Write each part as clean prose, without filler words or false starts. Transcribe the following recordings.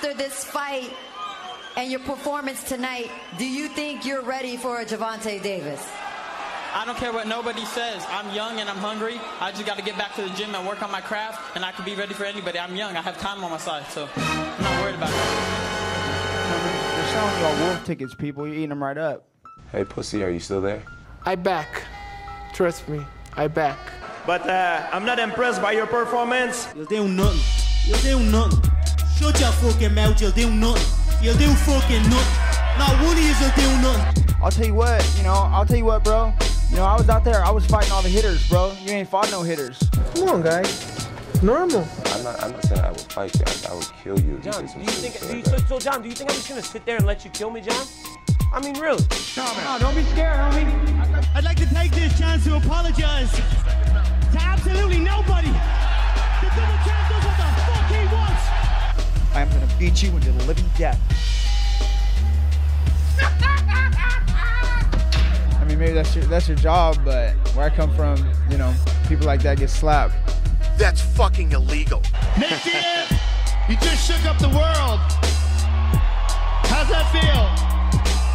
after this fight and your performance tonight, do you think you're ready for a Gervonta Davis? I don't care what nobody says. I'm young and I'm hungry. I just got to get back to the gym and work on my craft, and I can be ready for anybody. I'm young. I have time on my side, so I'm not worried about it. They're selling you all wolf tickets, people. You're eating them right up. Hey, pussy, are you still there? I back. Trust me, I back. But I'm not impressed by your performance. You'll do nothing. You'll do nothing. Shut your fucking mouth. You'll do nothing. You'll do fucking nothing. Not one of you will do nothing. I'll tell you what, bro. I was out there. I was fighting all the hitters, bro. You ain't fought no hitters. Come on, guys. Normal. I'm not saying I would fight you. I would kill you. John, do you think I'm just gonna sit there and let you kill me, John? I mean, really? No, don't be scared, homie. I'd like to take this chance to apologize to absolutely nobody. The double champ does what the fuck he wants. I am gonna beat you into the living death. I mean, maybe that's your job, but where I come from, people like that get slapped. That's fucking illegal. Nathaniel, you just shook up the world. How's that feel?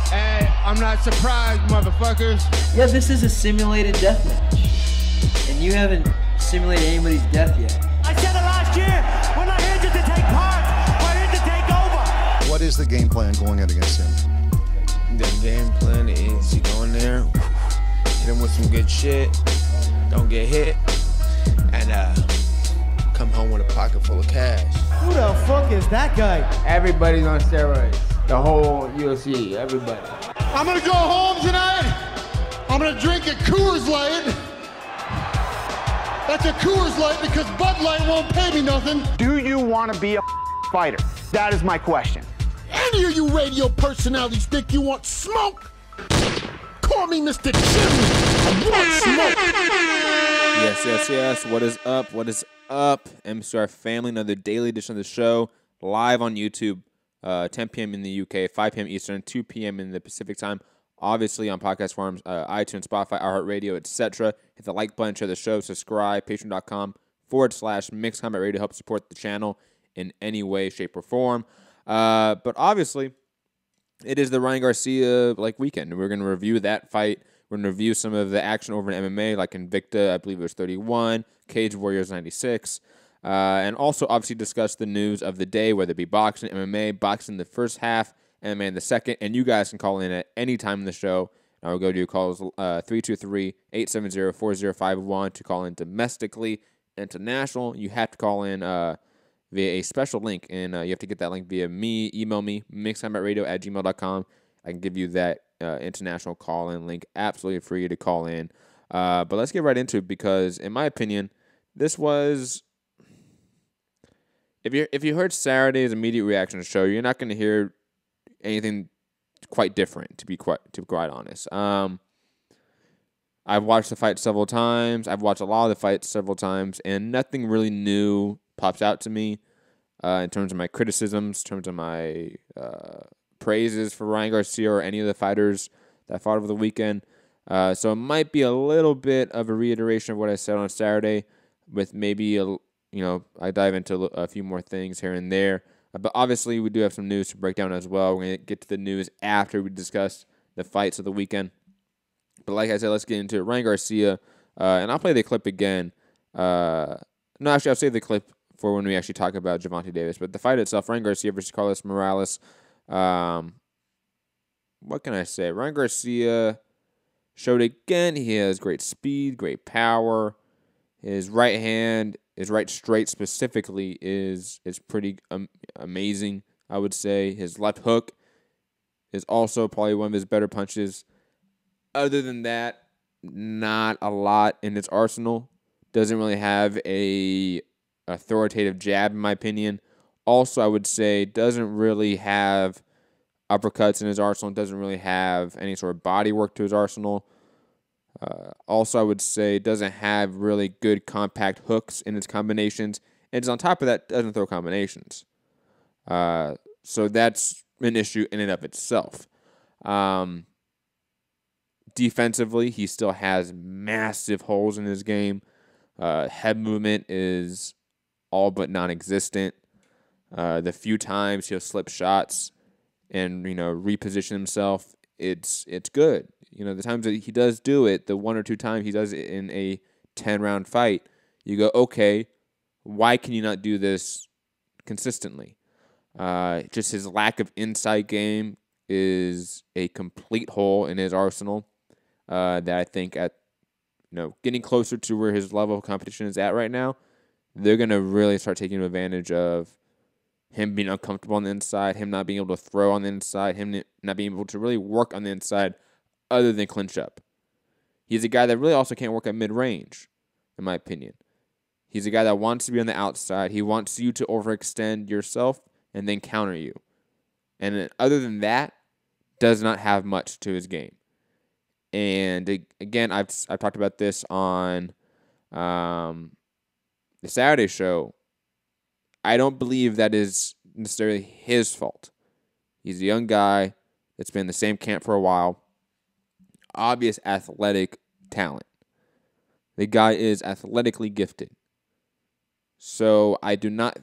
Hey, I'm not surprised, motherfuckers. Yeah, this is a simulated death match. And you haven't simulated anybody's death yet. I said it last year. We're not here just to take part. We're here to take over. What is the game plan going in against him? The game plan is you go in there, hit him with some good shit, don't get hit, and come home with a pocket full of cash. Who the fuck is that guy? Everybody's on steroids. The whole UFC, everybody. I'm gonna go home tonight. I'm gonna drink a Coors Light. That's a Coors Light because Bud Light won't pay me nothing. Do you want to be a fighter? That is my question. Any of you radio personalities think you want smoke? Call me Mr. Chimney. I want smoke. Yes. What is up? What is up? MCR family, another daily edition of the show, live on YouTube, 10 p.m. in the UK, 5 p.m. Eastern, 2 p.m. in the Pacific time. Obviously on podcast forums, iTunes, Spotify, iHeartRadio, etc. Hit the like button, share the show, subscribe, patreon.com/Mixed Combat Radio to help support the channel in any way, shape, or form. But obviously, it is the Ryan Garcia weekend. We're going to review that fight. We're going to review some of the action over in MMA, like Invicta, I believe it was 31, Cage Warriors 96, and also obviously discuss the news of the day, whether it be boxing, MMA, boxing the first half, MMA in the second, and you guys can call in at any time in the show. I will go to your calls 323-870-4051 to call in domestically. International, you have to call in via a special link, and you have to get that link via me. Email me, mixedcombatradio@gmail.com. I can give you that international call-in link, absolutely free to call in. But let's get right into it because, in my opinion, this was... If you heard Saturday's immediate reaction show, you're not going to hear anything quite different, to be quite honest. I've watched the fight several times. I've watched a lot of the fights several times, and nothing really new pops out to me in terms of my criticisms, in terms of my praises for Ryan Garcia or any of the fighters that fought over the weekend. So it might be a little bit of a reiteration of what I said on Saturday, with maybe I dive into a few more things here and there. But obviously, we do have some news to break down as well. We're going to get to the news after we discuss the fights of the weekend. But like I said, let's get into it. Ryan Garcia, and I'll play the clip again. No, actually, I'll save the clip for when we actually talk about Gervonta Davis. But the fight itself, Ryan Garcia versus Carlos Morales. What can I say? Ryan Garcia showed again he has great speed, great power. His right hand, his right straight specifically, is pretty amazing, I would say. His left hook is also probably one of his better punches. Other than that, not a lot in its arsenal. Doesn't really have a authoritative jab, in my opinion. Also, I would say doesn't really have uppercuts in his arsenal. Doesn't really have any sort of body work to his arsenal. Also, I would say doesn't have really good compact hooks in its combinations. And on top of that, doesn't throw combinations. So that's an issue in and of itself. Defensively, he still has massive holes in his game. Head movement is all but non-existent. The few times he'll slip shots and, reposition himself, it's good. The times that he does do it, the 1 or 2 times he does it in a 10-round fight, you go, okay, why can you not do this consistently? Just his lack of inside game is a complete hole in his arsenal that I think at getting closer to where his level of competition is at right now, they're going to really start taking advantage of him being uncomfortable on the inside, him not being able to throw on the inside, him not being able to really work on the inside other than clinch up. He's a guy that really also can't work at mid-range, in my opinion. He's a guy that wants to be on the outside. He wants you to overextend yourself and then counter you. And other than that, does not have much to his game. And again, I've talked about this on the Saturday show. I don't believe that is necessarily his fault. He's a young guy that's been in the same camp for a while. Obvious athletic talent. The guy is athletically gifted. So I do not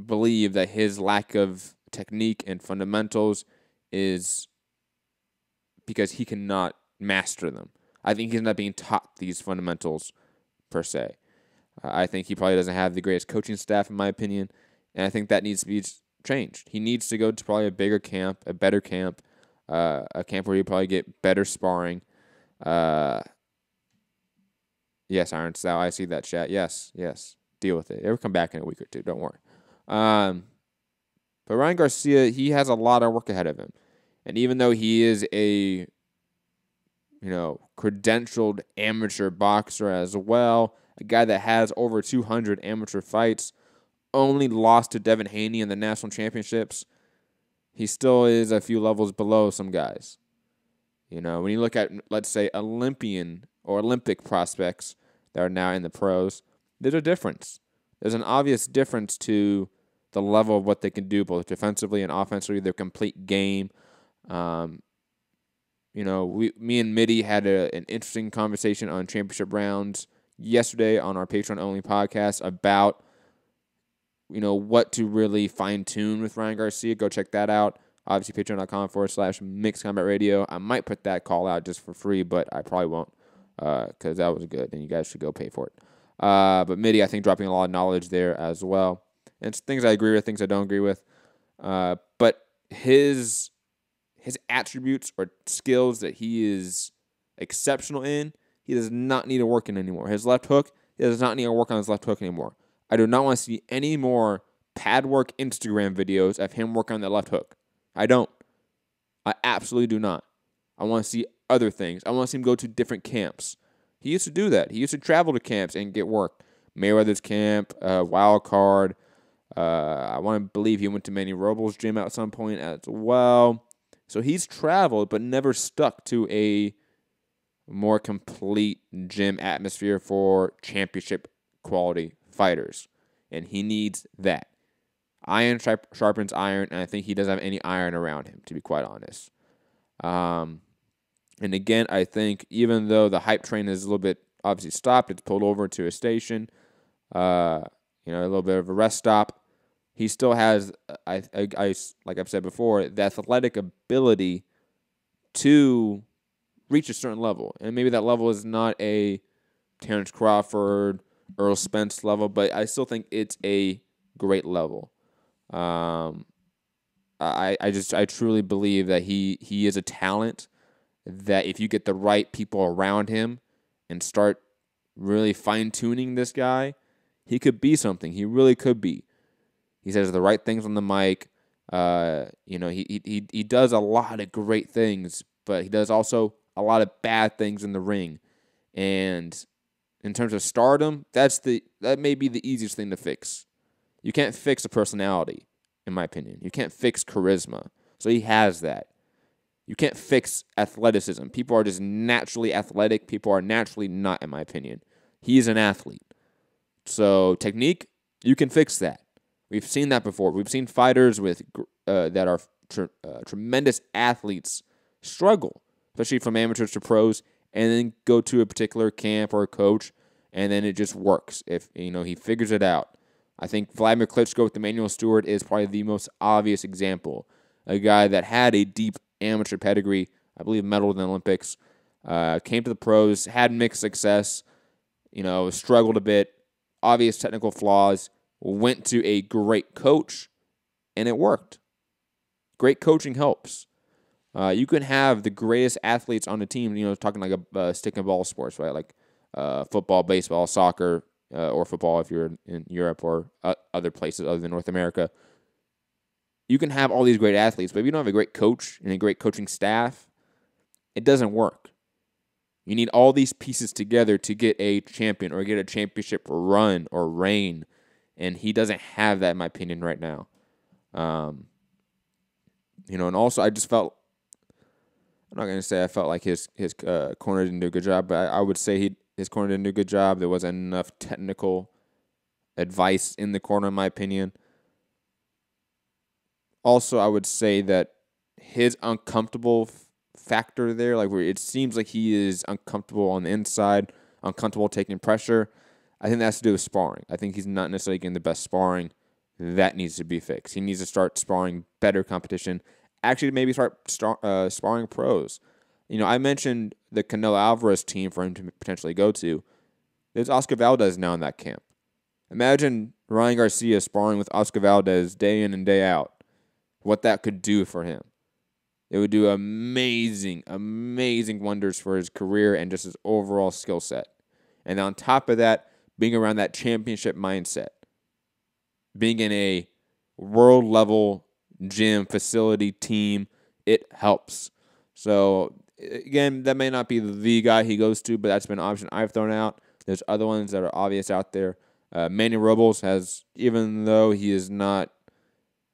believe that his lack of technique and fundamentals is because he cannot master them. I think he's not being taught these fundamentals per se. I think he probably doesn't have the greatest coaching staff, in my opinion, and I think that needs to be changed. He needs to go to probably a bigger camp, a better camp, a camp where he probably get better sparring. Yes, Iron Sal, I see that chat. Yes. Deal with it. It'll come back in a week or two. Don't worry. But Ryan Garcia, he has a lot of work ahead of him. And even though he is a, credentialed amateur boxer as well, a guy that has over 200 amateur fights, only lost to Devin Haney in the national championships, he still is a few levels below some guys. When you look at, let's say, Olympian or Olympic prospects that are now in the pros, there's a difference. There's an obvious difference to the level of what they can do both defensively and offensively, their complete game. Me and Mitty had an interesting conversation on championship rounds yesterday on our Patreon-only podcast about, what to really fine-tune with Ryan Garcia. Go check that out. Obviously, patreon.com/Mixed Combat Radio. I might put that call out just for free, but I probably won't because that was good, and you guys should go pay for it. But Mitty, I think, dropping a lot of knowledge there as well. And it's things I agree with, things I don't agree with. But his attributes or skills that he is exceptional in, he does not need to work in anymore. His left hook, he does not need to work on his left hook anymore. I do not want to see any more pad work Instagram videos of him working on that left hook. I don't. I absolutely do not. I want to see other things. I want to see him go to different camps. He used to do that. He used to travel to camps and get work. Mayweather's camp, Wild Card. I want to believe he went to Manny Robles' gym at some point as well. So he's traveled, but never stuck to a more complete gym atmosphere for championship quality fighters. And he needs that. Iron sharpens iron, and I think he doesn't have any iron around him, to be quite honest. And again, I think even though the hype train is a little bit obviously stopped, it's pulled over to a station, a little bit of a rest stop, he still has, I like I've said before, the athletic ability to reach a certain level. And maybe that level is not a Terrence Crawford, Earl Spence level, but I still think it's a great level. I truly believe that he is a talent that if you get the right people around him and start really fine-tuning this guy, he could be something. He really could be. He says the right things on the mic. He does a lot of great things, but he does also a lot of bad things in the ring. And in terms of stardom, that may be the easiest thing to fix. You can't fix a personality, in my opinion. You can't fix charisma. So he has that. You can't fix athleticism. People are just naturally athletic. People are naturally not, in my opinion. He's an athlete. So technique, you can fix that. We've seen that before. We've seen fighters with that are tremendous athletes struggle, especially from amateurs to pros, and then go to a particular camp or a coach, and then it just works. If he figures it out. I think Vladimir Klitschko with Emmanuel Stewart is probably the most obvious example. A guy that had a deep amateur pedigree, I believe medaled in the Olympics, came to the pros, had mixed success, struggled a bit, obvious technical flaws, went to a great coach, and it worked. Great coaching helps. You can have the greatest athletes on the team, talking like a stick and ball sports, right? Like football, baseball, soccer, or football if you're in Europe or other places other than North America. You can have all these great athletes, but if you don't have a great coach and a great coaching staff, it doesn't work. You need all these pieces together to get a champion or get a championship run or reign, and he doesn't have that, in my opinion, right now. And also I just felt, I'm not going to say I felt like his corner didn't do a good job, but I would say his corner didn't do a good job. There wasn't enough technical advice in the corner, in my opinion. Also, I would say that his uncomfortable factor there, like where it seems like he is uncomfortable on the inside, uncomfortable taking pressure, I think that has to do with sparring. I think he's not necessarily getting the best sparring. That needs to be fixed. He needs to start sparring better competition. Actually, maybe start sparring pros. I mentioned the Canelo Alvarez team for him to potentially go to. There's Oscar Valdez now in that camp. Imagine Ryan Garcia sparring with Oscar Valdez day in and day out. What that could do for him. It would do amazing, amazing wonders for his career and just his overall skill set. And on top of that, being around that championship mindset. Being in a world-level gym, facility, team, it helps. So, again, that may not be the guy he goes to, but that's been an option I've thrown out. There's other ones that are obvious out there. Manny Robles has, even though he is not,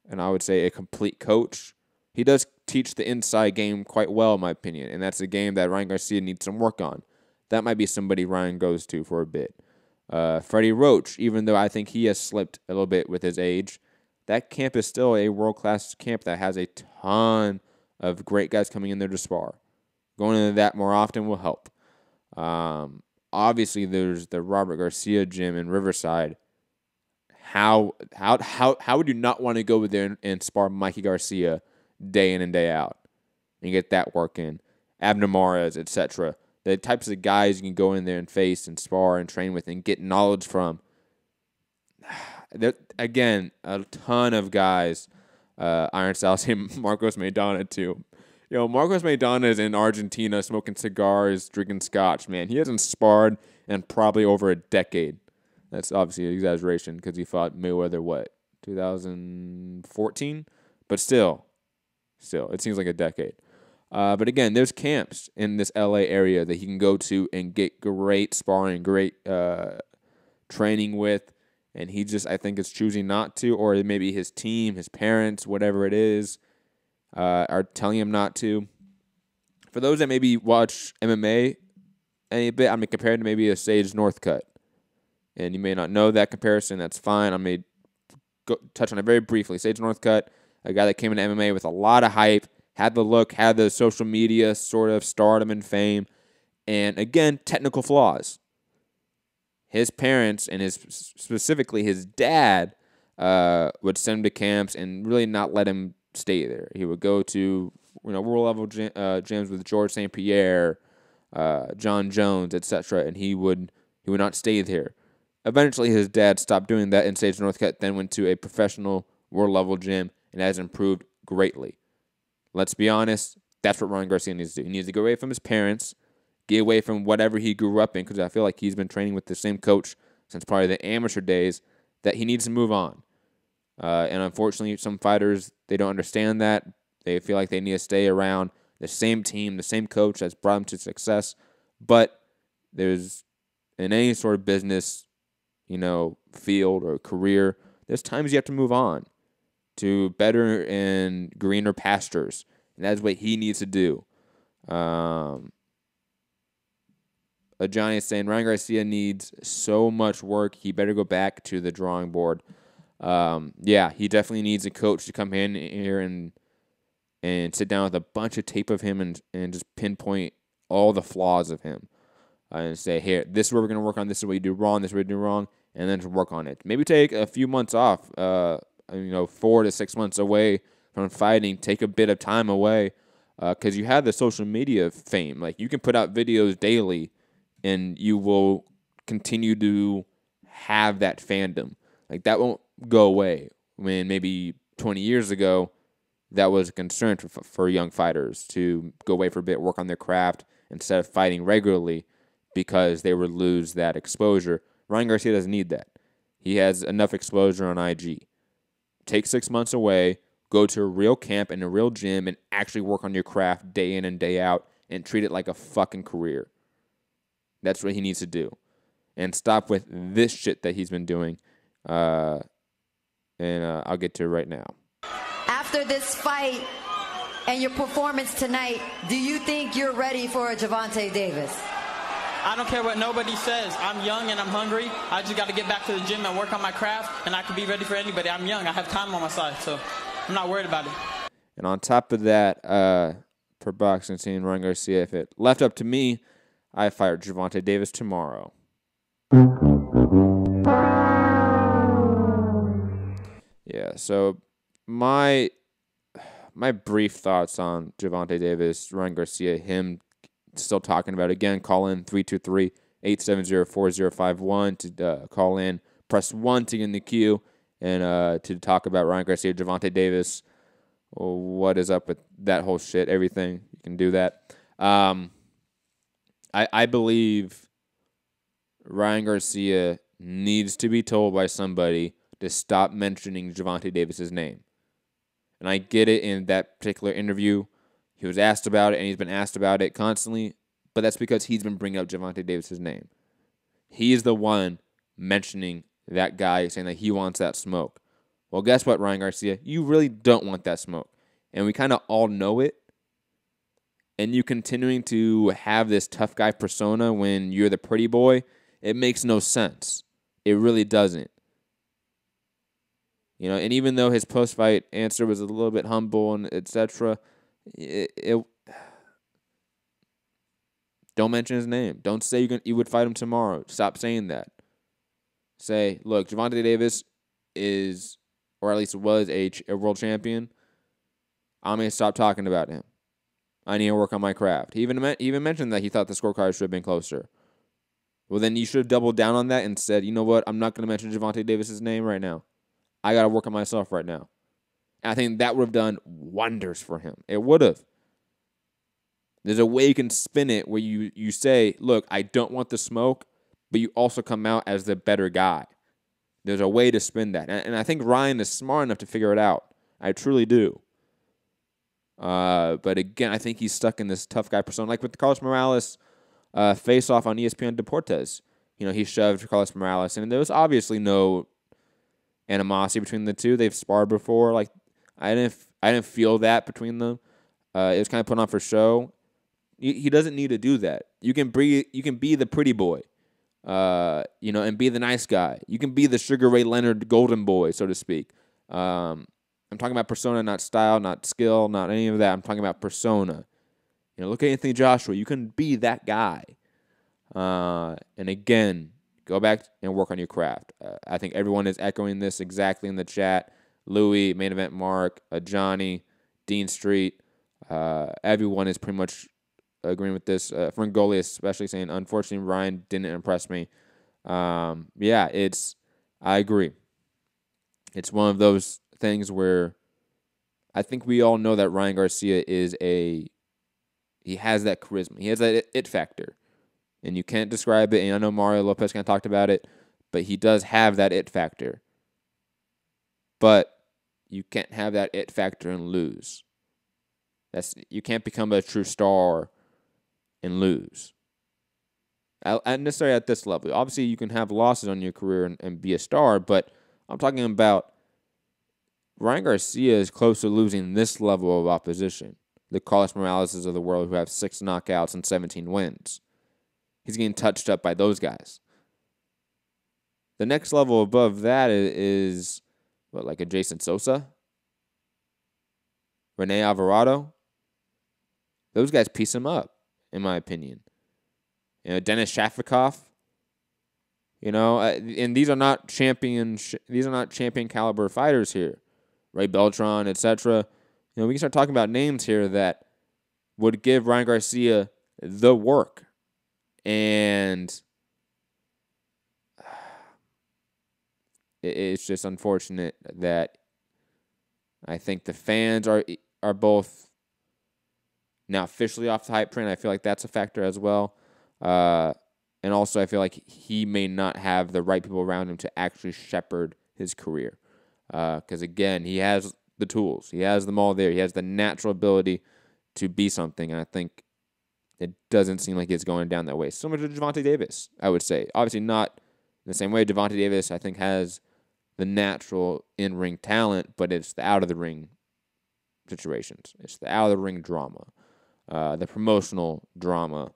and I would say a complete coach, he does teach the inside game quite well, in my opinion, and that's a game that Ryan Garcia needs some work on. That might be somebody Ryan goes to for a bit. Freddie Roach, even though I think he has slipped a little bit with his age, that camp is still a world-class camp that has a ton of great guys coming in there to spar. Going into that more often will help. Obviously, there's the Robert Garcia gym in Riverside. How would you not want to go over there and spar Mikey Garcia day in and day out and get that work in? Abner Mares, etc. The types of guys you can go in there and face and spar and train with and get knowledge from. Again, a ton of guys. Iron Styles and Marcos Maidana too. Marcos Maidana is in Argentina smoking cigars, drinking scotch, man. He hasn't sparred in probably over a decade. That's obviously an exaggeration because he fought Mayweather, 2014? But still, it seems like a decade. But again, there's camps in this LA area that he can go to and get great sparring, great training with. And he just, I think, is choosing not to, or maybe his team, his parents, whatever it is, are telling him not to. For those that maybe watch MMA any bit, I'm going to compare it to maybe a Sage Northcutt. And you may not know that comparison. That's fine. I may touch on it very briefly. Sage Northcutt, a guy that came into MMA with a lot of hype, had the look, had the social media sort of stardom and fame, and again, technical flaws. His parents and specifically his dad would send him to camps and really not let him stay there. He would go to world level gyms with George St. Pierre, John Jones, etc., and he would not stay there. Eventually, his dad stopped doing that, and Sage Northcutt then went to a professional world-level gym and has improved greatly. Let's be honest, that's what Ryan Garcia needs to do. He needs to go away from his parents, get away from whatever he grew up in, because I feel like he's been training with the same coach since probably the amateur days, that he needs to move on. And unfortunately, some fighters, they don't understand that. They feel like they need to stay around the same team, the same coach that's brought them to success. But there's, in any sort of business, field or career, there's times you have to move on to better and greener pastures. And that's what he needs to do. Johnny is saying Ryan Garcia needs so much work. He better go back to the drawing board. Yeah, he definitely needs a coach to come in here and sit down with a bunch of tape of him and just pinpoint all the flaws of him. And say, here, this is where we're going to work on. This is what you do wrong. This is what you do wrong. and then to work on it. Maybe take a few months off, 4 to 6 months away from fighting. Take a bit of time away because you have the social media fame. Like, you can put out videos daily, and you will continue to have that fandom. Like, that won't go away. When maybe 20 years ago, that was a concern for young fighters to go away for a bit, work on their craft instead of fighting regularly because they would lose that exposure. Ryan Garcia doesn't need that. He has enough exposure on IG. Take 6 months away, go to a real camp in a real gym, and actually work on your craft day in and day out and treat it like a fucking career. That's what he needs to do. And stop with this shit that he's been doing. And I'll get to it right now. After this fight and your performance tonight, do you think you're ready for a Gervonta Davis? I don't care what nobody says. I'm young and I'm hungry. I just got to get back to the gym and work on my craft, and I can be ready for anybody. I'm young. I have time on my side, so I'm not worried about it. And on top of that, per boxing scene, Ryan Garcia, if it left up to me, I fight Gervonta Davis tomorrow. Yeah, so my brief thoughts on Gervonta Davis, Ryan Garcia, him still talking about it. Again, call in 323-870-4051 to call in. Press 1 to get in the queue and to talk about Ryan Garcia, Gervonta Davis. What is up with that whole shit, everything. You can do that. I believe Ryan Garcia needs to be told by somebody to stop mentioning Gervonta Davis's name. And I get it in that particular interview. He was asked about it, and he's been asked about it constantly, but that's because he's been bringing up Gervonta Davis's name. He is the one mentioning that guy, saying that he wants that smoke. Well, guess what, Ryan Garcia? You really don't want that smoke. And we kind of all know it. And you continuing to have this tough guy persona when you're the pretty boy, it makes no sense. It really doesn't. You know, and even though his post-fight answer was a little bit humble and etc., don't mention his name. Don't say you would fight him tomorrow. Stop saying that. Say, look, Gervonta Davis is, or at least was, a world champion. I'm going to stop talking about him. I need to work on my craft. He even mentioned that he thought the scorecard should have been closer. Well, then you should have doubled down on that and said, you know what, I'm not going to mention Gervonta Davis's name right now. I got to work on myself right now. And I think that would have done wonders for him. It would have. There's a way you can spin it where you say, look, I don't want the smoke, but you also come out as the better guy. There's a way to spin that. And I think Ryan is smart enough to figure it out. I truly do. But again, I think he's stuck in this tough guy persona. Like with the Carlos Morales face-off on ESPN Deportes. You know, he shoved Carlos Morales, and there was obviously no animosity between the two. They've sparred before. Like, I didn't feel that between them. It was kind of put on for show. He doesn't need to do that. You can be the pretty boy, and be the nice guy. You can be the Sugar Ray Leonard golden boy, so to speak. I'm talking about persona, not style, not skill, not any of that. I'm talking about persona. You know, look at Anthony Joshua. You can be that guy. And again, go back and work on your craft. I think everyone is echoing this exactly in the chat. Louis, Main Event Mark, Johnny, Dean Street. Everyone is pretty much agreeing with this. Frangoli especially saying, unfortunately, Ryan didn't impress me. I agree. It's one of those things where I think we all know that Ryan Garcia he has that charisma. He has that it factor. And you can't describe it, and I know Mario Lopez kind of talked about it, but he does have that it factor. But you can't have that it factor and lose. You can't become a true star and lose. Not necessarily at this level. Obviously, you can have losses on your career and be a star, but I'm talking about Ryan Garcia is close to losing this level of opposition. The Carlos Moraleses of the world who have 6 knockouts and 17 wins. He's getting touched up by those guys. The next level above that is like a Jason Sosa? Rene Alvarado? Those guys piece him up, in my opinion. You know, Denis Shafikov? You know, and these are not champion caliber fighters here. Ray Beltran, etc. You know, we can start talking about names here that would give Ryan Garcia the work. And it's just unfortunate that I think the fans are both now officially off the hype train. I feel like that's a factor as well. And also I feel like he may not have the right people around him to actually shepherd his career. Because, again, he has the tools. He has them all there. He has the natural ability to be something. And I think it doesn't seem like it's going down that way. Similar to Gervonta Davis, I would say. Obviously not in the same way. Gervonta Davis, I think, has the natural in-ring talent, but it's the out-of-the-ring situations. It's the out-of-the-ring drama, the promotional drama,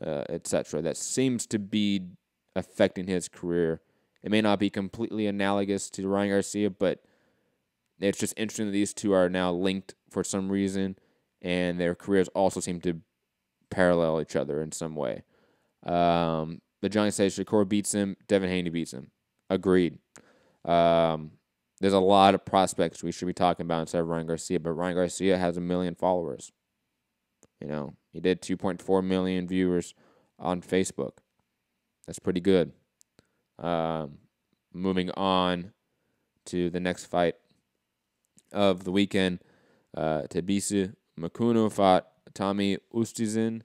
etc. that seems to be affecting his career. It may not be completely analogous to Ryan Garcia, but it's just interesting that these two are now linked for some reason, and their careers also seem to parallel each other in some way. But Johnny says Shakur beats him, Devin Haney beats him. Agreed. There's a lot of prospects we should be talking about instead of Ryan Garcia, but Ryan Garcia has 1 million followers. You know, he did 2.4 million viewers on Facebook. That's pretty good. Moving on to the next fight of the weekend, Thabiso Mchunu fought Tommy Oosthuizen,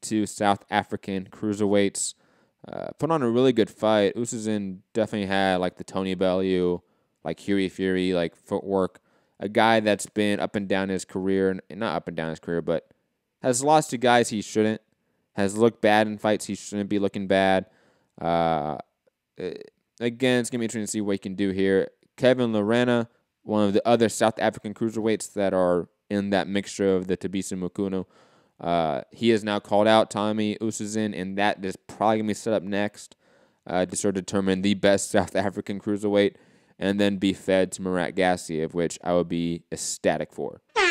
two South African cruiserweights. Put on a really good fight. Oosthuizen definitely had like the Tony Bellew, like Huey Fury, like footwork. A guy that's been up and down his career, and not up and down his career, but has lost to guys he shouldn't. Has looked bad in fights he shouldn't be looking bad. Again, it's going to be interesting to see what he can do here. Kevin Lorena, one of the other South African cruiserweights that are in that mixture of the Thabiso Mchunu. He has now called out Tommy Oosthuizen, and that is probably going to be set up next to sort of determine the best South African cruiserweight and then be fed to Murat Garcia, of which I would be ecstatic for. But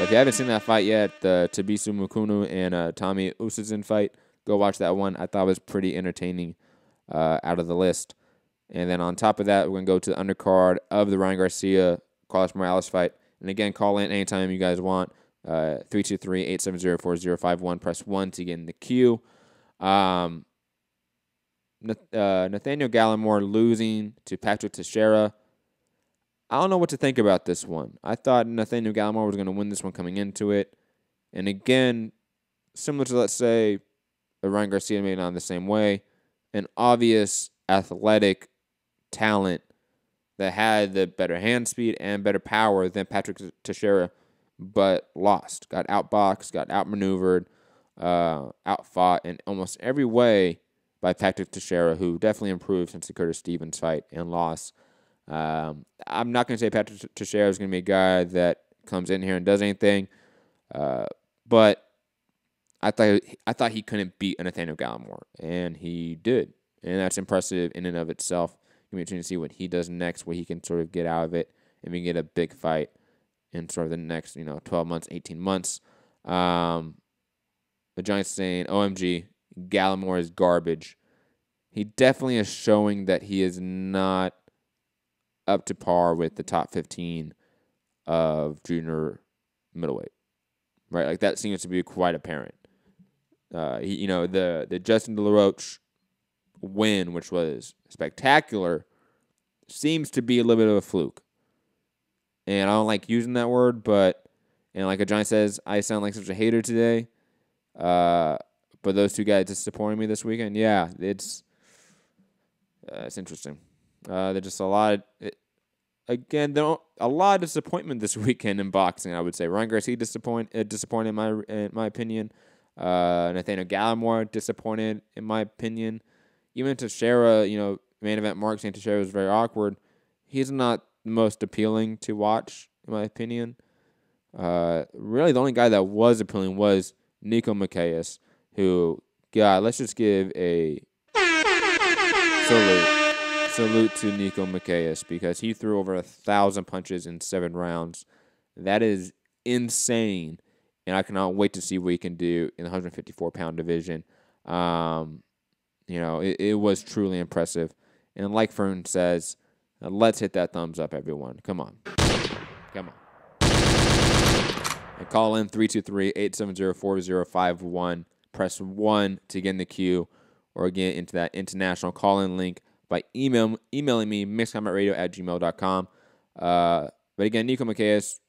if you haven't seen that fight yet, the Thabiso Mchunu and Tommy Oosthuizen fight, go watch that one. I thought it was pretty entertaining out of the list. And then on top of that, we're going to go to the undercard of the Ryan Garcia Carlos Morales fight. And again, call in anytime you guys want. 323-870-4051. Press 1 to get in the queue. Nathaniel Gallimore losing to Patrick Teixeira. I don't know what to think about this one. I thought Nathaniel Gallimore was going to win this one coming into it. And again, similar to, let's say, Ryan Garcia made it on the same way, an obvious athletic talent that had the better hand speed and better power than Patrick Teixeira, but lost. Got outboxed, got outmaneuvered, outfought in almost every way by Patrick Teixeira, who definitely improved since the Curtis Stevens fight and loss. I'm not going to say Patrick Teixeira is going to be a guy that comes in here and does anything, but I thought he couldn't beat Nathaniel Gallimore, and he did, and that's impressive in and of itself. Going to be interesting to see what he does next, what he can sort of get out of it, and we can get a big fight in sort of the next 12 months, 18 months. The Giants saying, OMG, Gallimore is garbage. He definitely is showing that he is not up to par with the top 15 of junior middleweight, right? Like that seems to be quite apparent. The Justin De La Roche win, which was spectacular, seems to be a little bit of a fluke. And I don't like using that word, but like a Giant says, I sound like such a hater today. But those two guys disappointed me this weekend. Yeah, it's interesting. There's just a lot of disappointment this weekend in boxing, I would say. Ryan Garcia disappointed in my opinion. Nathaniel Gallimore disappointed in my opinion. Even Teixeira, main event Mark saying Teixeira was very awkward. He's not the most appealing to watch, in my opinion. Really, the only guy that was appealing was Neeco Macias, who, God, let's just give a salute to Neeco Macias because he threw over 1,000 punches in 7 rounds. That is insane, and I cannot wait to see what he can do in the 154-pound division. It was truly impressive. And like Fern says, let's hit that thumbs up, everyone. Come on. And call in 323-870-4051. Press 1 to get in the queue or get into that international call-in link by emailing me, mixedcombatradio@gmail.com. But again, Neeco Macias,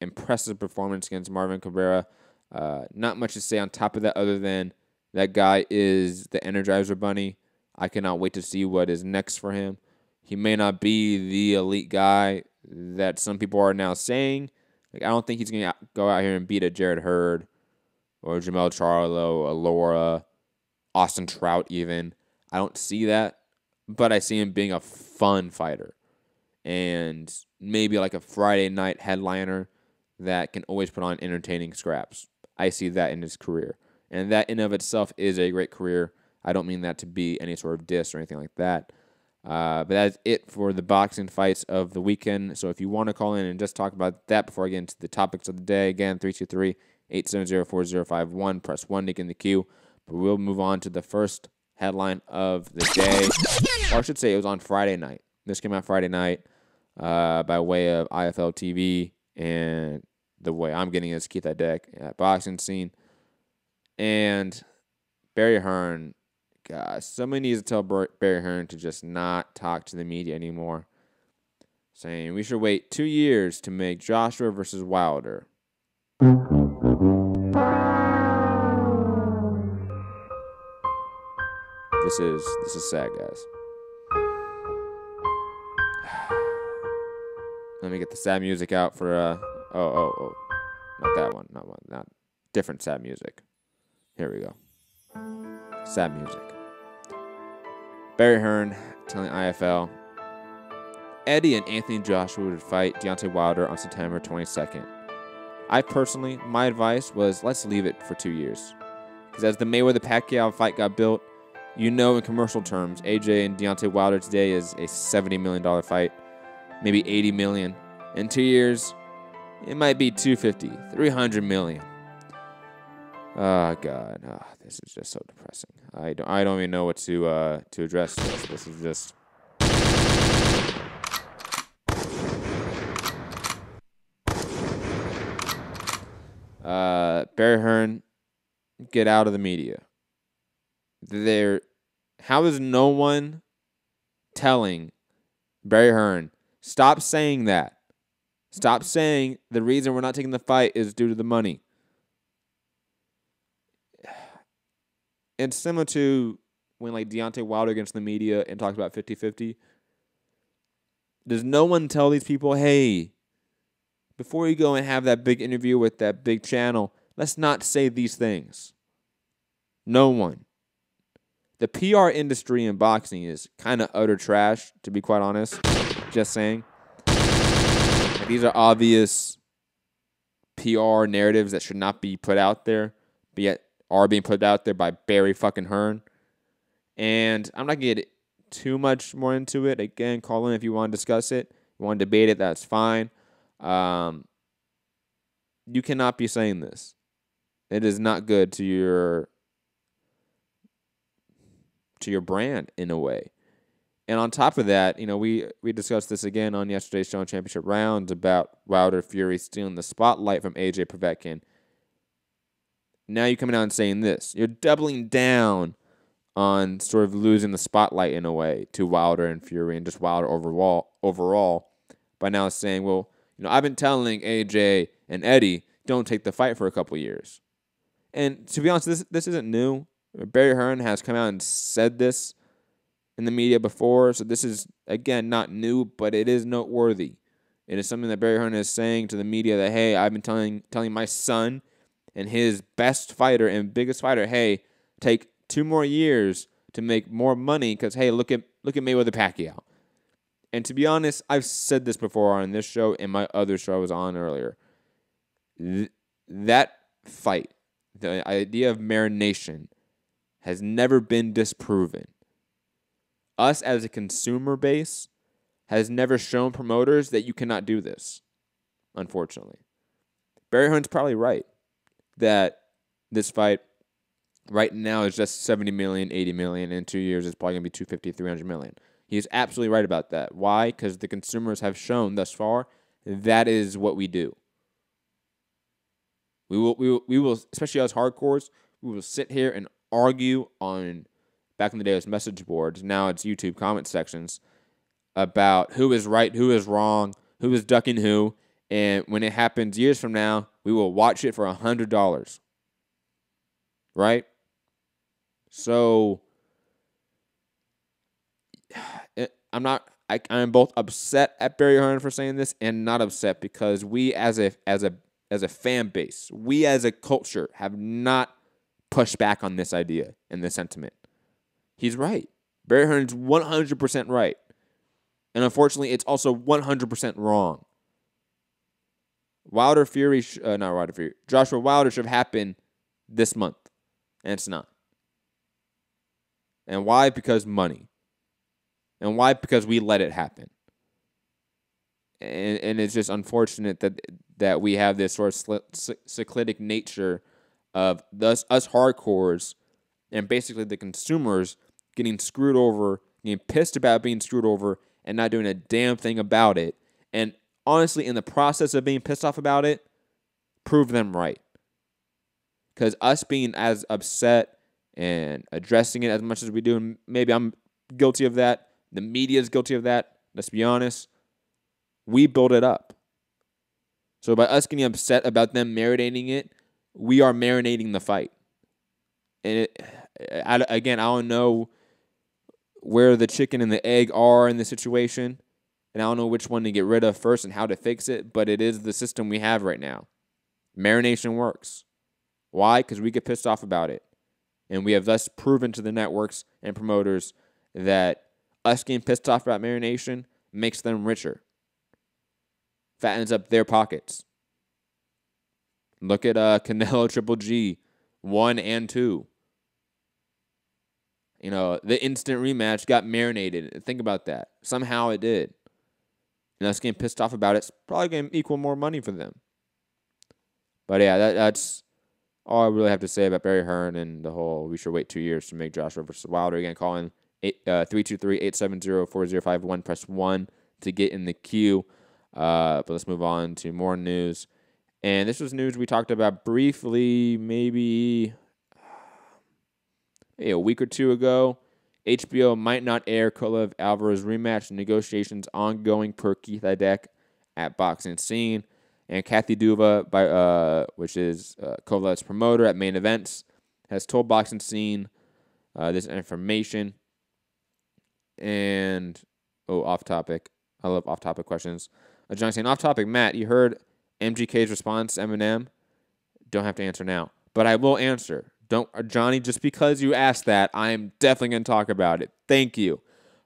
impressive performance against Marvin Cabrera. Not much to say on top of that other than that guy is the Energizer Bunny. I cannot wait to see what is next for him. He may not be the elite guy that some people are now saying. I don't think he's going to go out here and beat a Jared Hurd or Jamel Charlo, Alora, Austin Trout even. I don't see that, but I see him being a fun fighter and maybe like a Friday night headliner that can always put on entertaining scraps. I see that in his career, and that in of itself is a great career. I don't mean that to be any sort of diss or anything like that. But that's it for the boxing fights of the weekend. So if you want to call in and just talk about that before I get into the topics of the day, again, 323-870-4051. Press 1 to get in the queue. But we'll move on to the first headline of the day. Or I should say it was on Friday night. This came out Friday night by way of IFL TV. And the way I'm getting it is Keith Deck at Boxing Scene. And Barry Hearn, gosh, somebody needs to tell Barry Hearn to just not talk to the media anymore. Saying we should wait 2 years to make Joshua versus Wilder. This is sad, guys. Let me get the sad music out for not that one, not different sad music. Here we go. Sad music. Barry Hearn telling IFL Eddie and Anthony Joshua would fight Deontay Wilder on September 22nd. My advice was let's leave it for 2 years. Because as the Mayweather-Pacquiao fight got built, in commercial terms, AJ and Deontay Wilder today is a $70 million fight, maybe $80 million. In 2 years, it might be $250, $300 million. Oh God, this is just so depressing. I don't even know what to address this. This is just. Barry Hearn, get out of the media. How is no one telling Barry Hearn, stop saying that? Stop saying the reason we're not taking the fight is due to the money. It's similar to when Deontay Wilder against the media and talks about 50-50. Does no one tell these people, hey, before you go and have that big interview with that big channel, let's not say these things? No one. The PR industry in boxing is kind of utter trash, to be quite honest. Just saying. These are obvious PR narratives that should not be put out there, but yet are being put out there by Barry fucking Hearn. And I'm not going to get too much more into it. Again, call in if you want to discuss it. If you want to debate it, that's fine. You cannot be saying this. It is not good to your brand in a way. And on top of that, we discussed this again on yesterday's show on Championship Rounds about Wilder Fury stealing the spotlight from AJ Povetkin. Now you're coming out and saying this. You're doubling down on sort of losing the spotlight in a way to Wilder and Fury and just Wilder overall by now saying, well, I've been telling AJ and Eddie, don't take the fight for a couple years. And to be honest, this isn't new. Barry Hearn has come out and said this in the media before, so this is, again, not new, but it is noteworthy. It is something that Barry Hearn is saying to the media that, hey, I've been telling my son and his best fighter and biggest fighter, hey, take 2 more years to make more money because, hey, look at Mayweather-Pacquiao. And to be honest, I've said this before on this show and my other show I was on earlier. That fight, the idea of marination, has never been disproven. Us as a consumer base has never shown promoters that you cannot do this, unfortunately. Barry Hearn's probably right that this fight Right now, it's just 70 million, 80 million. In 2 years, it's probably going to be 250, 300 million. He's absolutely right about that. Why? Because the consumers have shown thus far that is what we do. We will, especially us hardcores, we will sit here and argue on, back in the day it was message boards, now it's YouTube comment sections, about who is right, who is wrong, who is ducking who, and when it happens years from now, we will watch it for $100. Right? So, I'm both upset at Barry Hearn for saying this and not upset because we as a fan base, we as a culture have not pushed back on this idea and this sentiment. He's right. Barry Hearn's 100% right. And unfortunately, it's also 100% wrong. Joshua Wilder should have happened this month. And it's not. And why? Because money. And why? Because we let it happen. And it's just unfortunate that we have this sort of cyclic nature of us hardcores and basically the consumers getting screwed over, getting pissed about being screwed over, and not doing a damn thing about it. And honestly, in the process of being pissed off about it, prove them right. Because us being as upset and addressing it as much as we do, and maybe I'm guilty of that, the media is guilty of that, let's be honest, we build it up. So by us getting upset about them marinating it, we are marinating the fight. And I don't know where the chicken and the egg are in the situation, and I don't know which one to get rid of first and how to fix it, but it is the system we have right now. Marination works. Why? Because we get pissed off about it. And we have thus proven to the networks and promoters that us getting pissed off about marination makes them richer. Fattens up their pockets. Look at Canelo Triple G 1 and 2. You know, the instant rematch got marinated. Think about that. Somehow it did. And us getting pissed off about it's probably going to equal more money for them. But yeah, that's all I really have to say about Barry Hearn and the whole we should wait 2 years to make Joshua versus Wilder. Again, call in 323-870-4051. Press 1 to get in the queue. But let's move on to more news. And this was news we talked about briefly maybe a week or two ago. HBO might not air Kovalev Alvarez rematch. Negotiations ongoing per Keith Idek at Boxing Scene. And Kathy Duva, which is Kovalev's promoter at Main Events, has told Boxing Scene this information. And, off topic. I love off topic questions. Johnny saying, off topic, Matt, you heard MGK's response to Eminem? Don't have to answer now. But I will answer. Johnny, just because you asked that, I'm definitely going to talk about it. Thank you.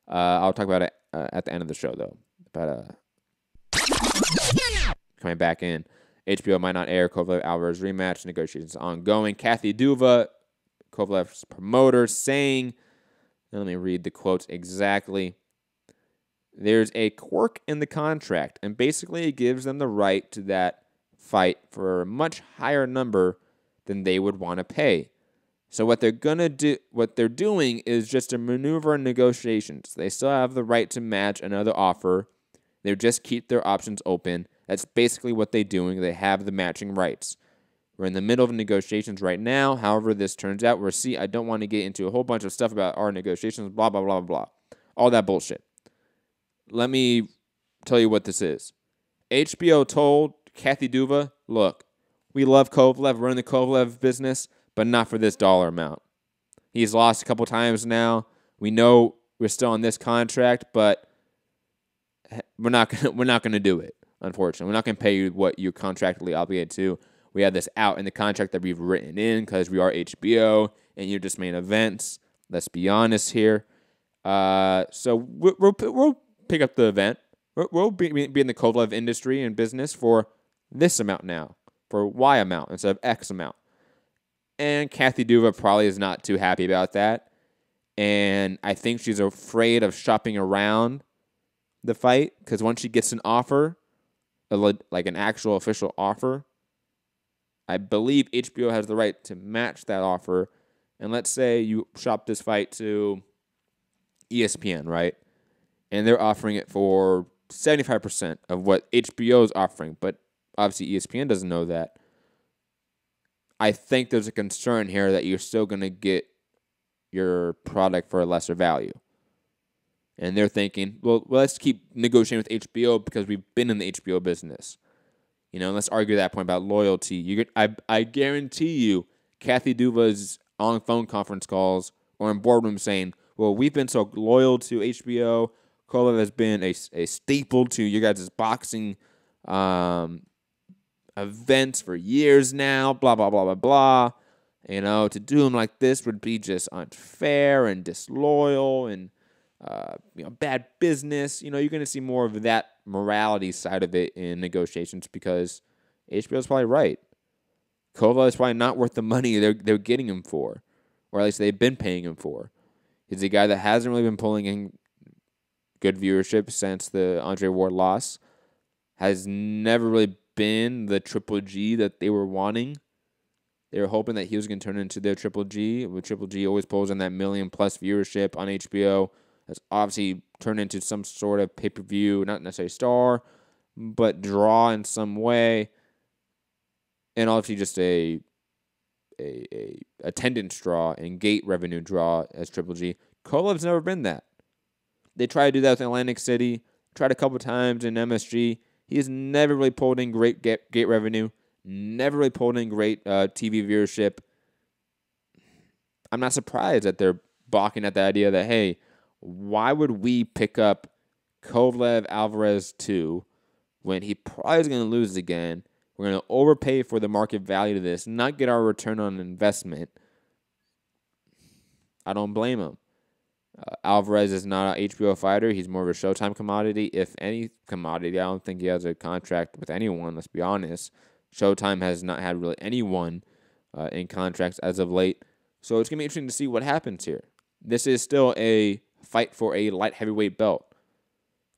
I'll talk about it at the end of the show, though. But coming back in, HBO might not air Kovalev Alvarez rematch. Negotiations ongoing. Kathy Duva, Kovalev's promoter, saying, let me read the quotes exactly. There's a quirk in the contract, and basically it gives them the right to that fight for a much higher number than they would want to pay. So what they're doing is just a maneuver in negotiations. They still have the right to match another offer. They just keep their options open. That's basically what they're doing. They have the matching rights. We're in the middle of negotiations right now. However this turns out, I don't want to get into a whole bunch of stuff about our negotiations, blah, blah, blah, blah. All that bullshit. Let me tell you what this is. HBO told Kathy Duva, look, we love Kovalev. We're in the Kovalev business, but not for this dollar amount. He's lost a couple times now. We know we're still on this contract, but we're not gonna do it. Unfortunately, we're not gonna pay you what you're contractually obligated to. We have this out in the contract that we've written in because we are HBO and you're just Main Events. Let's be honest here. So we'll pick up the event. We'll be in the Kovalev industry and business for this amount now, for Y amount instead of X amount. And Kathy Duva probably is not too happy about that. And I think she's afraid of shopping around the fight because once she gets an offer, like an actual official offer, I believe HBO has the right to match that offer And let's say you shop this fight to ESPN, right? And they're offering it for 75% of what HBO is offering, but obviously ESPN doesn't know that. I think there's a concern here that you're still going to get your product for a lesser value. And they're thinking, well, let's keep negotiating with HBO because we've been in the HBO business. You know, let's argue that point about loyalty. I guarantee you, Kathy Duva's on phone conference calls or in boardrooms saying, well, we've been so loyal to HBO. Kovalev has been a staple to you guys' boxing events for years now, blah, blah, blah, blah, blah. You know, to do him like this would be just unfair and disloyal and, bad business. You know, you're going to see more of that morality side of it in negotiations because HBO's probably right. Kovalev is probably not worth the money they're getting him for, or at least they've been paying him for. He's a guy that hasn't really been pulling in good viewership since the Andre Ward loss. Has never really been the Triple G that they were wanting. They were hoping that he was going to turn into their Triple G. With Triple G always pulls in that million-plus viewership on HBO. Has obviously turned into some sort of pay-per-view, not necessarily star, but draw in some way. And obviously just a attendance draw and gate revenue draw as Triple G. Kovalev's never been that. They tried to do that with Atlantic City, tried a couple times in MSG. He has never really pulled in great gate revenue, never really pulled in great TV viewership. I'm not surprised that they're balking at the idea that, hey, why would we pick up Kovalev Alvarez 2 when he probably is going to lose again? We're going to overpay for the market value of this, not get our return on investment. I don't blame him. Alvarez is not an HBO fighter. He's more of a Showtime commodity. If any commodity, I don't think he has a contract with anyone, let's be honest. Showtime has not had really anyone in contracts as of late. So it's going to be interesting to see what happens here. This is still a fight for a light heavyweight belt.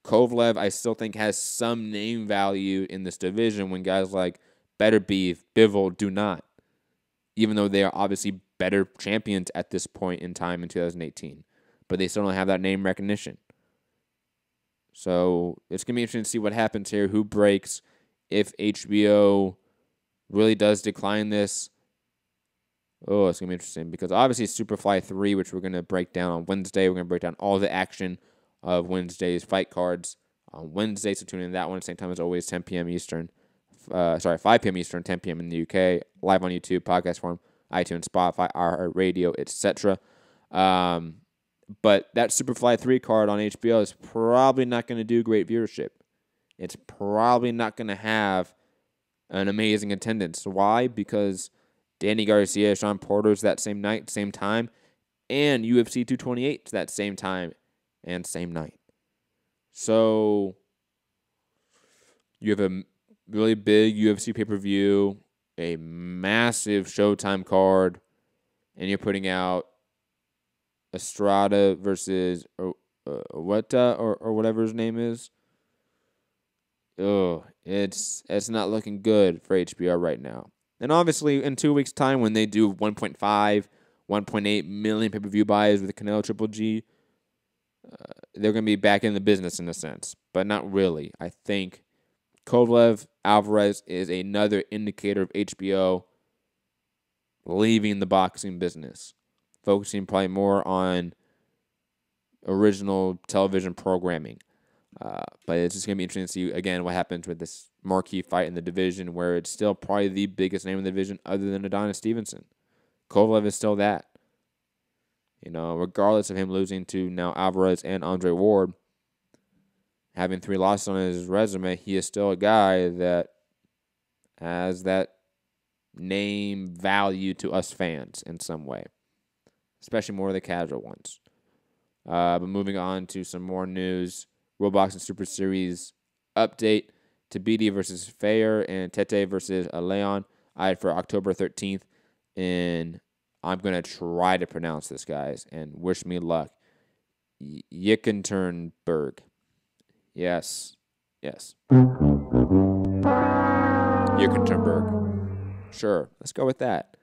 Kovalev, I still think, has some name value in this division when guys like Better Beef, Bivol do not. Even though they are obviously better champions at this point in time in 2018. But they still don't have that name recognition. So it's going to be interesting to see what happens here, who breaks, if HBO really does decline this. Oh, it's going to be interesting because obviously Superfly 3, which we're going to break down on Wednesday. We're going to break down all the action of Wednesday's fight cards on Wednesday. So tune in to that one at the same time as always, 10 p.m. Eastern. 5 p.m. Eastern, 10 p.m. in the UK. Live on YouTube, podcast form, iTunes, Spotify, iHeartRadio, etc. But that Superfly 3 card on HBO is probably not going to do great viewership. It's probably not going to have an amazing attendance. Why? Because Danny Garcia, Sean Porter's that same night, same time, and UFC 228's that same time and same night. So you have a really big UFC pay-per-view, a massive Showtime card, and you're putting out Estrada versus Weta or whatever his name is. Oh, it's not looking good for HBO right now. And obviously, in 2 weeks' time, when they do 1.5, 1.8 million pay-per-view buys with the Canelo Triple G, they're going to be back in the business in a sense. But not really. I think Kovalev Alvarez is another indicator of HBO leaving the boxing business, focusing probably more on original television programming. But it's just going to be interesting to see, again, what happens with this marquee fight in the division where it's still probably the biggest name in the division other than Adonis Stevenson. Kovalev is still that. You know, regardless of him losing to now Alvarez and Andre Ward, having 3 losses on his resume, he is still a guy that has that name value to us fans in some way, especially more of the casual ones. But moving on to some more news, World Boxing Super Series update. Tabiti versus Fayer and Tete versus Leon. I had for October 13th, and I'm going to try to pronounce this, guys, and wish me luck. Yekaterinburg. Yes. Yekaterinburg. Sure, let's go with that.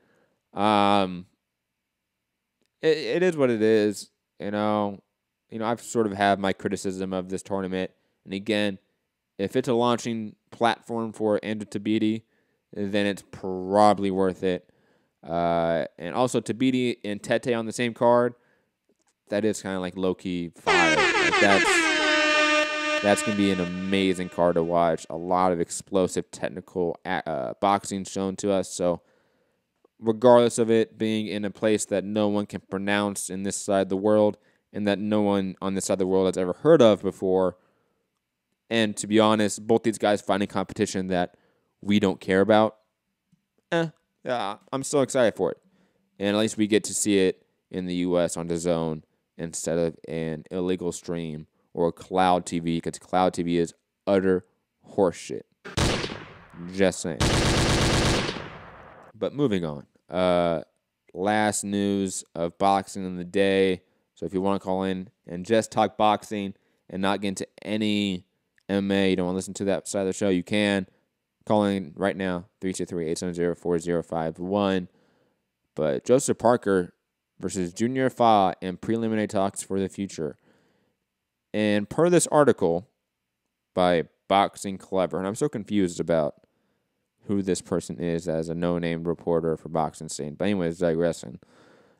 it is what it is. I've sort of had my criticism of this tournament. And again, if it's a launching platform for Andrew Tabiti, then it's probably worth it. And also Tabiti and Tete on the same card, that is kind of like low-key fire. Like that's going to be an amazing card to watch. A lot of explosive technical boxing shown to us. So regardless of it being in a place that no one can pronounce in this side of the world and that no one on this side of the world has ever heard of before, and to be honest, both these guys fighting competition that we don't care about, yeah, I'm still excited for it. And at least we get to see it in the U.S. on DAZN instead of an illegal stream or Cloud TV, because Cloud TV is utter horseshit. Just saying. But moving on. Last news of boxing in the day. So if you want to call in and just talk boxing and not get into any MMA, you don't want to listen to that side of the show, you can. Call in right now, 323-870-4051. But Joseph Parker versus Junior Fa in preliminary talks for the future. And per this article by Boxing Clever, and I'm so confused about who this person is as a no-name reporter for Boxing Scene. But anyways, digressing.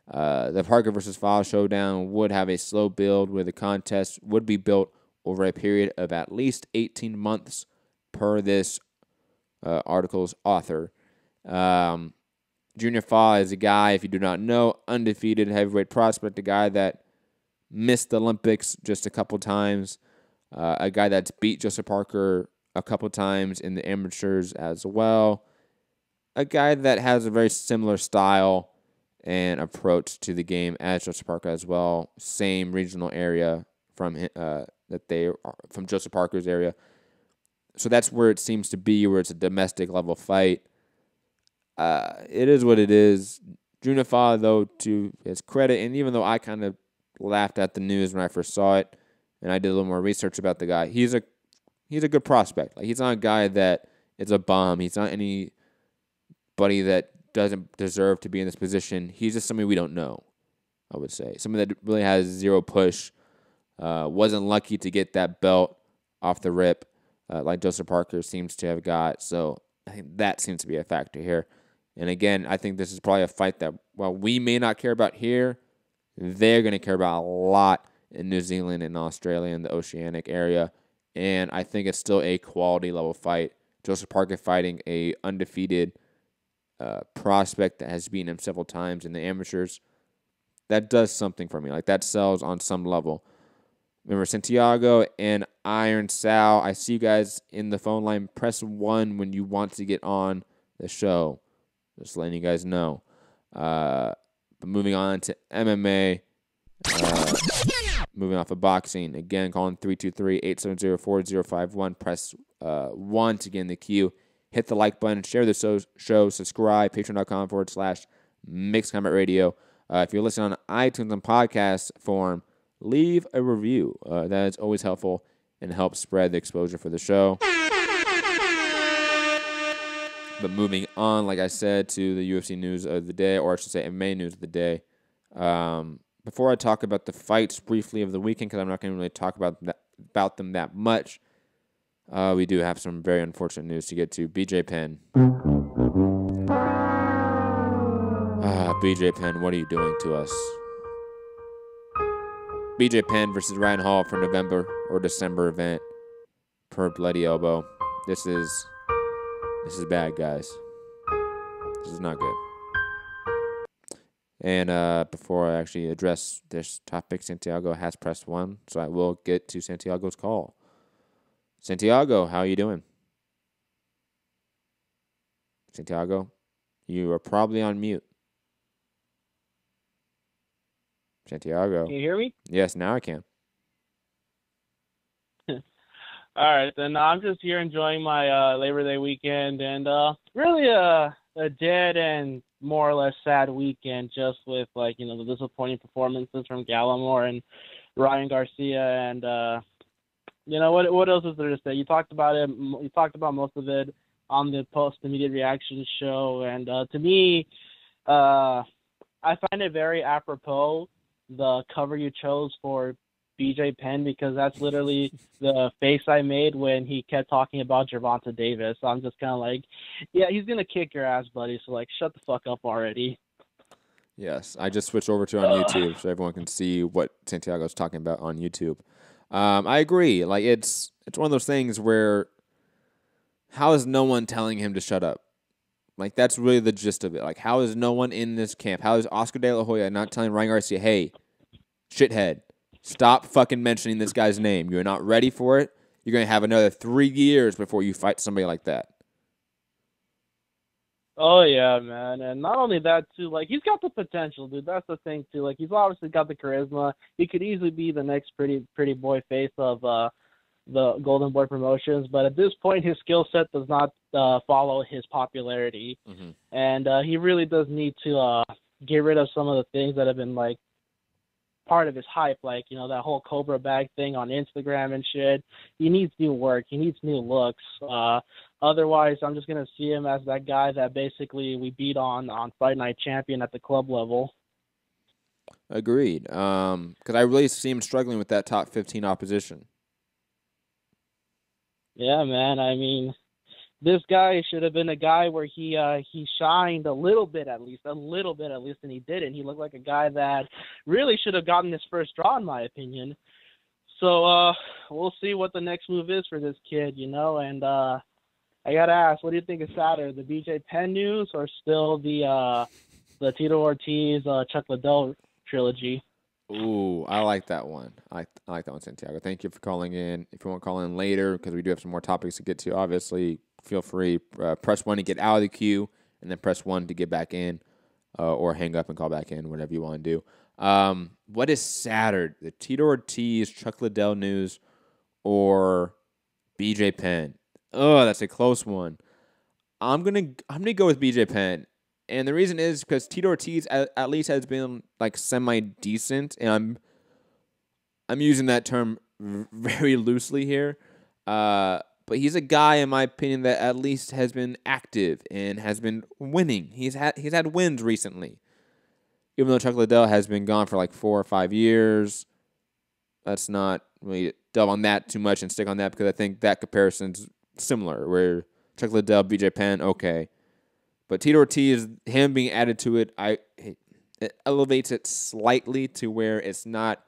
The Parker versus Fa showdown would have a slow build where the contest would be built over a period of at least 18 months per this article's author. Junior Fa is a guy, if you do not know, undefeated heavyweight prospect, a guy that missed the Olympics just a couple times, a guy that's beat Joseph Parker a couple times in the amateurs as well, a guy that has a very similar style and approach to the game as Joseph Parker as well. Same regional area from from Joseph Parker's area. So that's where it seems to be, where it's a domestic level fight. It is what it is. Junior Fa, though, to his credit, and even though I kind of laughed at the news when I first saw it, and I did a little more research about the guy, he's a good prospect. Like, he's not a guy that is a bum. He's not anybody that doesn't deserve to be in this position. He's just somebody we don't know, I would say. Somebody that really has zero push, wasn't lucky to get that belt off the rip like Joseph Parker seems to have got. So I think that seems to be a factor here. And again, I think this is probably a fight that, while we may not care about here, they're going to care about a lot in New Zealand and Australia and the Oceanic area. And I think it's still a quality level fight. Joseph Parker fighting a undefeated prospect that has beaten him several times in the amateurs. That does something for me. Like, that sells on some level. Remember, Santiago and Iron Sal, I see you guys in the phone line. Press 1 when you want to get on the show. Just letting you guys know. But moving on to MMA. Moving off of boxing. Again, calling 323-870-4051. Press 1 to get in the queue. Hit the like button. Share the show. Subscribe. Patreon.com/Mixed Combat Radio. If you're listening on iTunes and podcast form, leave a review. That is always helpful and helps spread the exposure for the show. But moving on, like I said, to the UFC news of the day, or I should say MMA news of the day. Before I talk about the fights briefly of the weekend, because I'm not going to really talk about them that much, we do have some very unfortunate news to get to. BJ Penn. BJ Penn, what are you doing to us? BJ Penn versus Ryan Hall for November or December event per Bloody Elbow. This is bad, guys. This is not good. And before I actually address this topic, Santiago has pressed 1, so I will get to Santiago's call. Santiago, how are you doing? Santiago, you are probably on mute. Santiago. Can you hear me? Yes, now I can. All right, then I'm just here enjoying my Labor Day weekend, and really a dead and more or less sad weekend, just with the disappointing performances from Gallimore and Ryan Garcia, and what else is there to say? You talked about it. You talked about most of it on the post immediate reaction show, and to me, I find it very apropos the cover you chose for BJ Penn, because that's literally the face I made when he kept talking about Gervonta Davis. So I'm just kind of like, yeah, he's going to kick your ass, buddy. So, like, shut the fuck up already. Yes, I just switched over to on YouTube so everyone can see what Santiago's talking about on YouTube. I agree. Like, it's one of those things where how is no one telling him to shut up? Like, that's really the gist of it. Like, how is no one in this camp? How is Oscar De La Hoya not telling Ryan Garcia, hey, shithead, stop fucking mentioning this guy's name. You're not ready for it. You're going to have another 3 years before you fight somebody like that. Oh, yeah, man. And not only that, too, like, he's got the potential, dude. That's the thing, too. Like, he's obviously got the charisma. He could easily be the next pretty boy face of the Golden Boy Promotions. But at this point, his skill set does not follow his popularity. Mm-hmm. And he really does need to get rid of some of the things that have been, like, part of his hype, like, you know, that whole Cobra Bag thing on Instagram and shit. He needs new work. He needs new looks. Otherwise, I'm just going to see him as that guy that basically we beat on Fight Night Champion at the club level. Agreed. Because I really see him struggling with that top 15 opposition. Yeah, man. I mean, this guy should have been a guy where he shined a little bit at least, and he didn't. He looked like a guy that really should have gotten his first draw, in my opinion. So we'll see what the next move is for this kid, you know. And I gotta ask, what do you think is sadder, the BJ Penn news or still the Tito Ortiz Chuck Liddell trilogy? Ooh, I like that one. I like that one, Santiago. Thank you for calling in. If you want to call in later, because we do have some more topics to get to, obviously, feel free. Press 1 to get out of the queue, and then press 1 to get back in, or hang up and call back in, whatever you want to do. What is sadder, the Tito Ortiz, Chuck Liddell news, or BJ Penn? Oh, that's a close one. I'm gonna go with BJ Penn. And the reason is because Tito Ortiz at least has been like semi-decent, and I'm using that term very loosely here. But he's a guy, in my opinion, that at least has been active and has been winning. He's had wins recently, even though Chuck Liddell has been gone for like 4 or 5 years. Let's not really delve on that too much and stick on that, because I think that comparison's similar. Where Chuck Liddell, BJ Penn, okay. But Tito Ortiz, him being added to it, it elevates it slightly to where it's not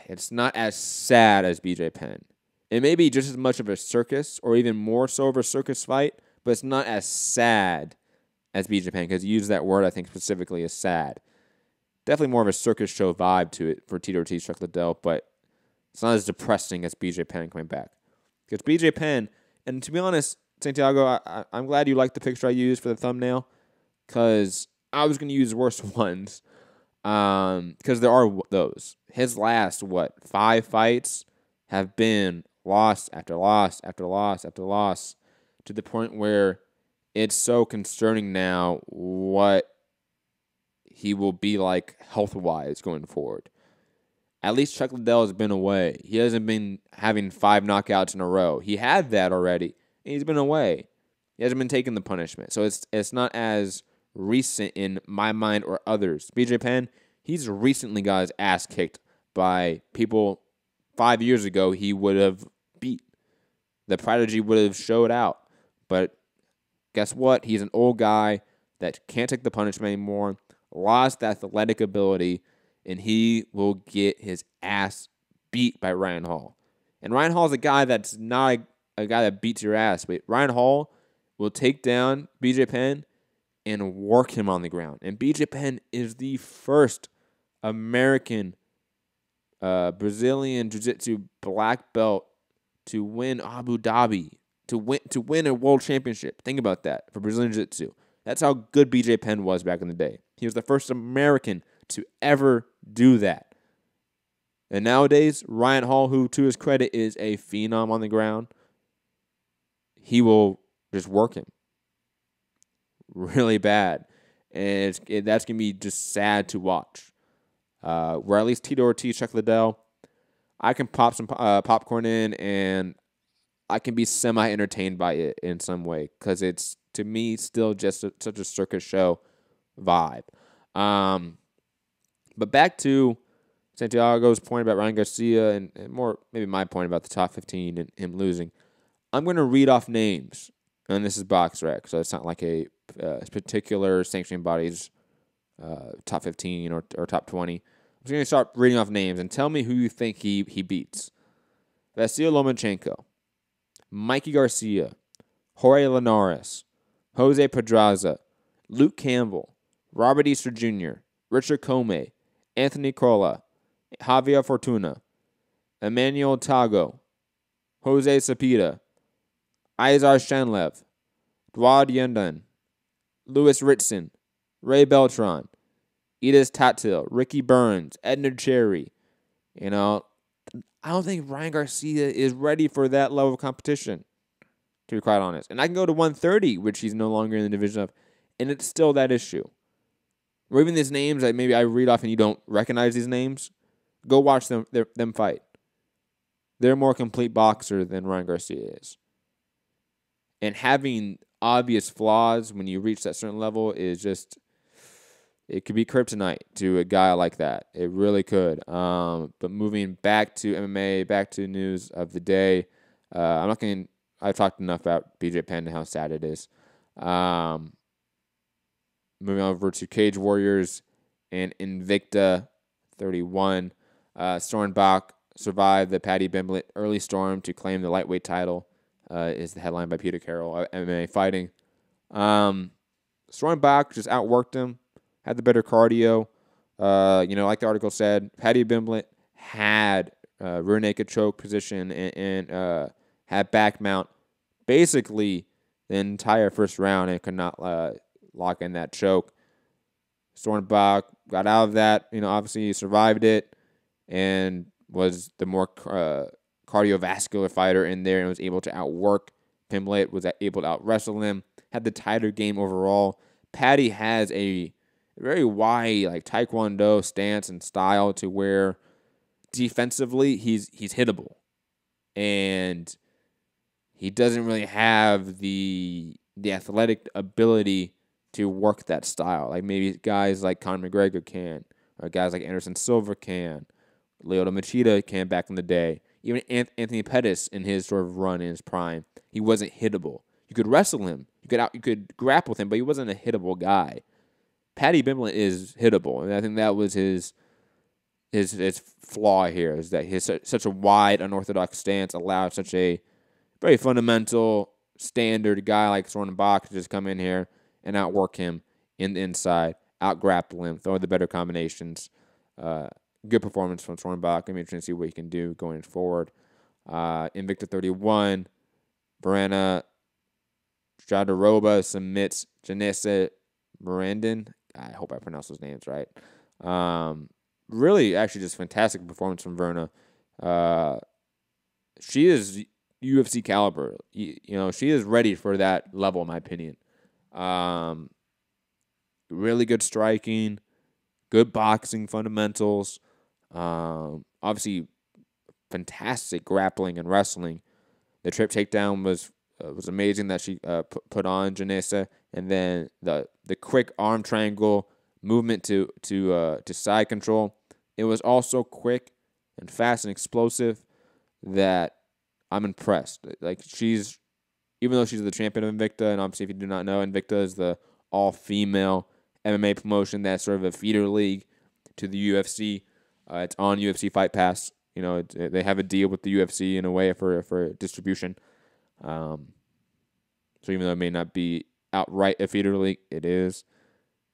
as sad as BJ Penn. It may be just as much of a circus, or even more so of a circus fight, but it's not as sad as BJ Penn, because you use that word, I think, specifically as sad. Definitely more of a circus show vibe to it for Tito Ortiz, Chuck Liddell, but it's not as depressing as BJ Penn coming back. Because BJ Penn, and to be honest, Santiago, I'm glad you liked the picture I used for the thumbnail, because I was going to use worse ones, because there are those. His last, 5 fights have been loss after loss after loss after loss, to the point where it's so concerning now what he will be like health-wise going forward. At least Chuck Liddell has been away. He hasn't been having 5 knockouts in a row. He had that already. He's been away. He hasn't been taking the punishment. So it's not as recent in my mind or others. BJ Penn, he's recently got his ass kicked by people 5 years ago he would have beat. The prodigy would have showed out. But guess what? He's an old guy that can't take the punishment anymore, lost the athletic ability, and he will get his ass beat by Ryan Hall. And Ryan Hall is a guy that's not a guy that beats your ass, but Ryan Hall will take down BJ Penn and work him on the ground. And BJ Penn is the first American Brazilian Jiu-Jitsu black belt to win Abu Dhabi, to win a world championship. Think about that for Brazilian Jiu-Jitsu. That's how good BJ Penn was back in the day. He was the first American to ever do that. And nowadays, Ryan Hall, who to his credit is a phenom on the ground, he will just work him really bad. And that's going to be just sad to watch. Where at least Tito Ortiz, Chuck Liddell, I can pop some popcorn in, and I can be semi-entertained by it in some way, because it's, to me, still just such a circus show vibe. But back to Santiago's point about Ryan Garcia and more maybe my point about the top 15 and him losing. I'm going to read off names, and this is box rec, so it's not like a particular sanctioning body's top 15 or top 20. I'm just going to start reading off names and tell me who you think he beats. Vasil Lomachenko, Mikey Garcia, Jorge Linares, Jose Pedraza, Luke Campbell, Robert Easter Jr., Richard Comey, Anthony Crolla, Javier Fortuna, Emmanuel Tago, Jose Cepeda, Izar Shanlev, Dwad Yendan, Louis Ritson, Ray Beltran, Edis Tatil, Ricky Burns, Edna Cherry. You know, I don't think Ryan Garcia is ready for that level of competition, to be quite honest. And I can go to 130, which he's no longer in the division of, and it's still that issue. Or even these names that maybe I read off and you don't recognize these names, go watch them fight. They're a more complete boxer than Ryan Garcia is. And having obvious flaws when you reach that certain level is just, it could be kryptonite to a guy like that. It really could. But moving back to MMA, back to news of the day, I've talked enough about BJ Penn and how sad it is. Moving over to Cage Warriors and Invicta 31. Stormbach survived the Paddy Pimblett early storm to claim the lightweight title, is the headline by Peter Carroll, MMA Fighting. Stormbach just outworked him, had the better cardio. Like the article said, Paddy Pimblett had rear naked choke position and had back mount basically the entire first round and could not lock in that choke. Stormbach got out of that. Obviously he survived it and was the more cardiovascular fighter in there and was able to outwork Pimblett, was able to out-wrestle him, had the tighter game overall. Paddy has a very wide taekwondo stance and style to where defensively he's hittable. And he doesn't really have the athletic ability to work that style. Like maybe guys like Conor McGregor can, or guys like Anderson Silva can, Lyoto Machida can back in the day. Even Anthony Pettis in his sort of run in his prime, he wasn't hittable. You could wrestle him, you could grapple with him, but he wasn't a hittable guy. Paddy Pimblett is hittable, and I think that was his flaw here, is that his such a wide, unorthodox stance allowed such a very fundamental, standard guy like Stormbach to just come in here and outwork him in the inside, out-grapple him, throw the better combinations. Good performance from Stormbach. I'm interested to see what he can do going forward. Invicta 31, Verena Jadaroba submits Janessa Mirandin. I hope I pronounced those names right. Really, actually, just fantastic performance from Verna. She is UFC caliber. She is ready for that level, in my opinion. Really good striking, good boxing fundamentals. Obviously, fantastic grappling and wrestling. The trip takedown was amazing that she put on Janessa, and then the quick arm triangle movement to side control. It was also quick and fast and explosive that I'm impressed. Even though she's the champion of Invicta, and obviously if you do not know, Invicta is the all-female MMA promotion that's sort of a feeder league to the UFC. It's on UFC Fight Pass. They have a deal with the UFC in a way for distribution. So even though it may not be outright a feeder league, it is.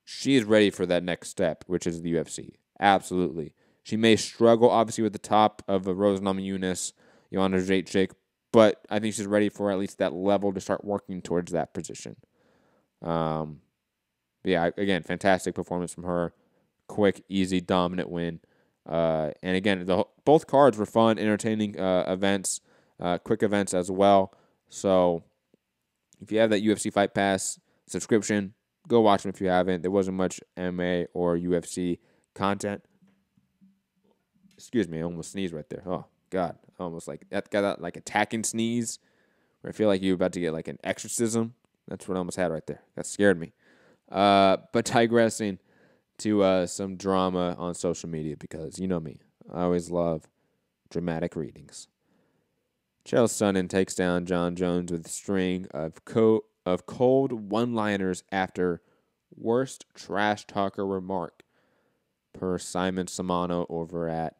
She is ready for that next step, which is the UFC. Absolutely. She may struggle, obviously, with the top of Rose Namajunas, Joanna Jacek, but I think she's ready for at least that level to start working towards that position. Again, fantastic performance from her. Quick, easy, dominant win. And again, both cards were fun, entertaining events, quick events as well. So if you have that UFC Fight Pass subscription, go watch them if you haven't. There wasn't much MMA or UFC content. Excuse me, I almost sneezed right there. Oh, God. I almost got that attacking sneeze where I feel like you're about to get an exorcism. That's what I almost had right there. That scared me. But digressing to some drama on social media, because you know me, I always love dramatic readings. Chael Sonnen takes down Jon Jones with a string of cold one-liners after worst trash talker remark, per Simon Samano over at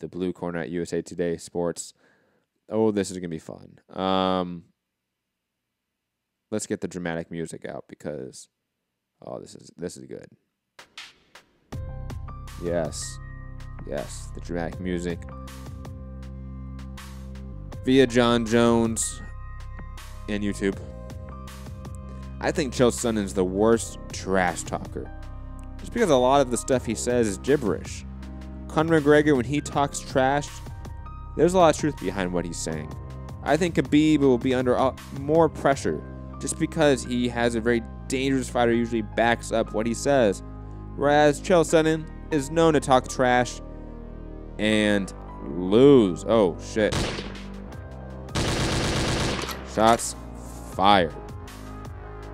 the Blue Corner at USA Today Sports. Oh, this is going to be fun. Let's get the dramatic music out because, this is good. Yes, the dramatic music. Via Jon Jones and YouTube. I think Chael Sonnen's the worst trash talker. Just because a lot of the stuff he says is gibberish. Conor McGregor, when he talks trash, there's a lot of truth behind what he's saying. I think Khabib will be under more pressure just because he has a very dangerous fighter who usually backs up what he says. Whereas Chael Sonnen is known to talk trash and lose. Oh, shit. Shots fired.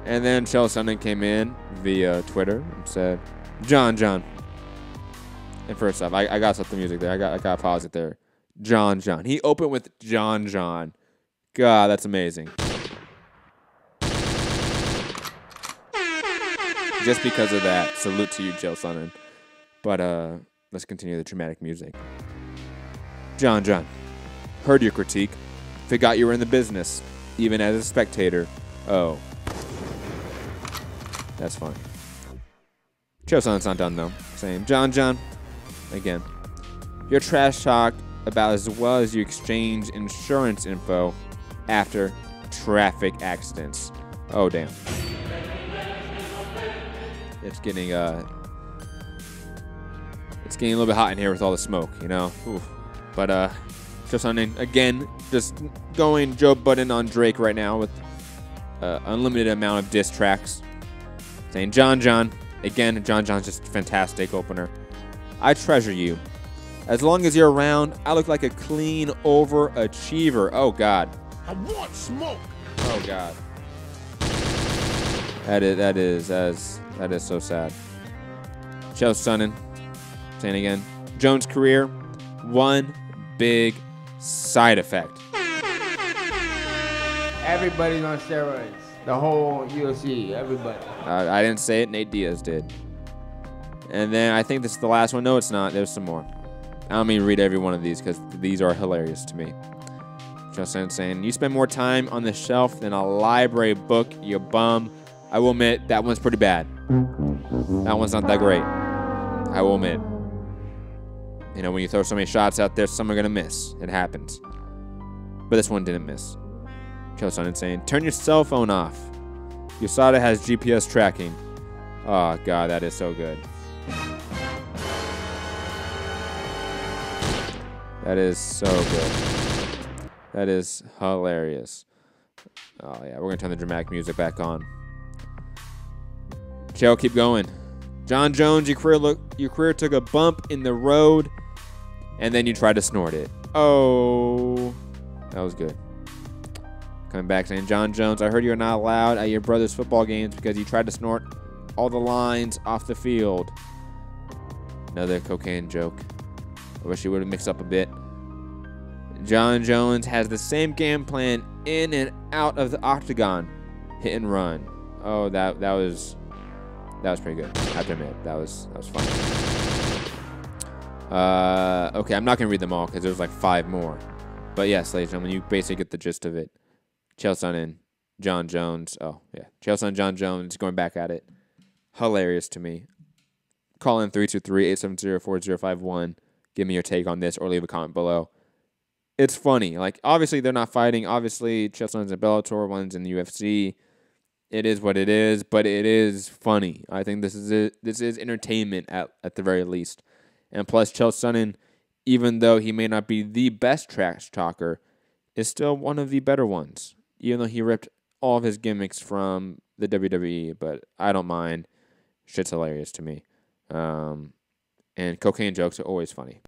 And then Chael Sonnen came in via Twitter and said, John. And first off, I got to stop the music there. I got to pause it there. John. He opened with John. God, that's amazing. Just because of that, salute to you, Chael Sonnen. But let's continue the dramatic music. John. Heard your critique. Forgot you were in the business, even as a spectator. Oh. That's fine. Chael Sonnen's not done, though. Saying, John. Again. Your trash talk about as well as you exchange insurance info after traffic accidents. Oh, damn. It's getting a little bit hot in here with all the smoke, you know? Oof. But, Chael Sonnen, again, just going Joe Budden on Drake right now with unlimited amount of diss tracks. Saying, John. Again, John's just a fantastic opener. I treasure you. As long as you're around, I look like a clean overachiever. Oh, God. I want smoke. Oh, God. That is so sad. Chael Sonnen, saying again, Jones' career, one big side effect. Everybody's on steroids. The whole UFC, everybody. I didn't say it. Nate Diaz did. And then I think this is the last one. No, it's not. There's some more. I don't mean to read every one of these because these are hilarious to me. Chael Sonnen saying, you spend more time on the shelf than a library book, you bum. I will admit, that one's pretty bad. That one's not that great. I will admit. You know, when you throw so many shots out there, some are going to miss. It happens. But this one didn't miss. Chael Sonnen saying, turn your cell phone off. USADA has GPS tracking. Oh, God, that is so good. That is so good. That is hilarious. Oh, yeah, we're going to turn the dramatic music back on. Chael, keep going. Jon Jones, your career took a bump in the road, and then you tried to snort it. Oh, that was good. Coming back saying, Jon Jones, I heard you're not allowed at your brother's football games because you tried to snort all the lines off the field. Another cocaine joke. I wish he would have mixed up a bit. Jon Jones has the same game plan in and out of the octagon. Hit and run. Oh, that was pretty good. I have to admit, that was fun. Okay, I'm not going to read them all because there's like 5 more. But yes, ladies and gentlemen, you basically get the gist of it. Chael Sonnen, Jon Jones. Oh, yeah. Chael Sonnen, Jon Jones going back at it. Hilarious to me. Call in 323-870-4051. Give me your take on this or leave a comment below. It's funny. Like, obviously, they're not fighting. Obviously, Chael Sonnen's in Bellator, one's in the UFC. It is what it is, but it is funny. I think this is it. This is entertainment at the very least. And plus, Chael Sonnen, even though he may not be the best trash talker, is still one of the better ones. Even though he ripped all of his gimmicks from the WWE, but I don't mind. Shit's hilarious to me. And cocaine jokes are always funny.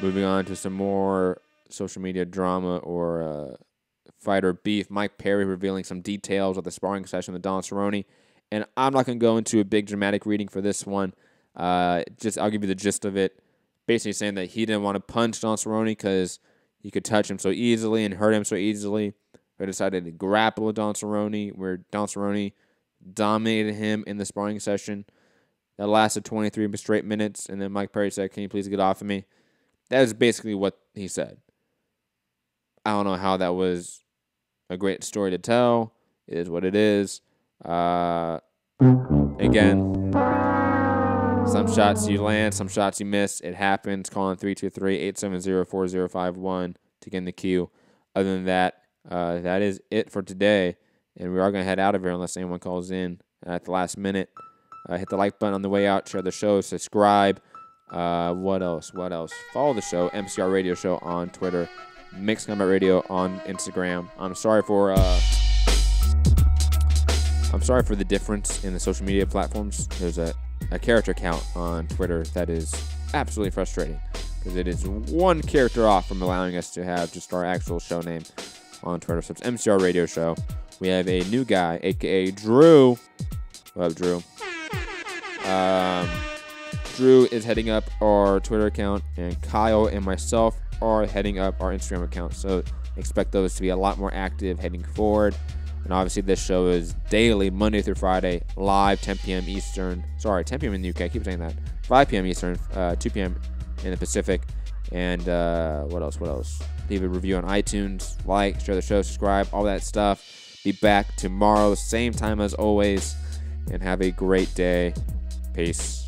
Moving on to some more social media drama or fighter beef. Mike Perry revealing some details of the sparring session with Don Cerrone. And I'm not going to go into a big dramatic reading for this one. I'll give you the gist of it. Basically saying that he didn't want to punch Don Cerrone because he could touch him so easily and hurt him so easily. But decided to grapple with Don Cerrone, where Don Cerrone dominated him in the sparring session. That lasted 23 straight minutes. And then Mike Perry said, "Can you please get off of me?" That is basically what he said. I don't know how that was a great story to tell. It is what it is. Again, some shots you land, some shots you miss. It happens. Call in 323-870-4051 to get in the queue. Other than that, that is it for today. And we are going to head out of here unless anyone calls in at the last minute. Hit the like button on the way out. Share the show. Subscribe. What else? Follow the show, MCR Radio Show on Twitter, Mixed Combat Radio on Instagram. I'm sorry for the difference in the social media platforms. There's a character count on Twitter that is absolutely frustrating because it is one character off from allowing us to have just our actual show name on Twitter. So it's MCR Radio Show. We have a new guy, aka Drew. What up, Drew? Drew is heading up our Twitter account, and Kyle and myself are heading up our Instagram account. So expect those to be a lot more active heading forward. And obviously this show is daily, Monday through Friday, live, 10 p.m. Eastern. Sorry, 10 p.m. in the UK. I keep saying that. 5 p.m. Eastern, 2 p.m. in the Pacific. And what else? Leave a review on iTunes. Like, share the show, subscribe, all that stuff. Be back tomorrow, same time as always. And have a great day. Peace.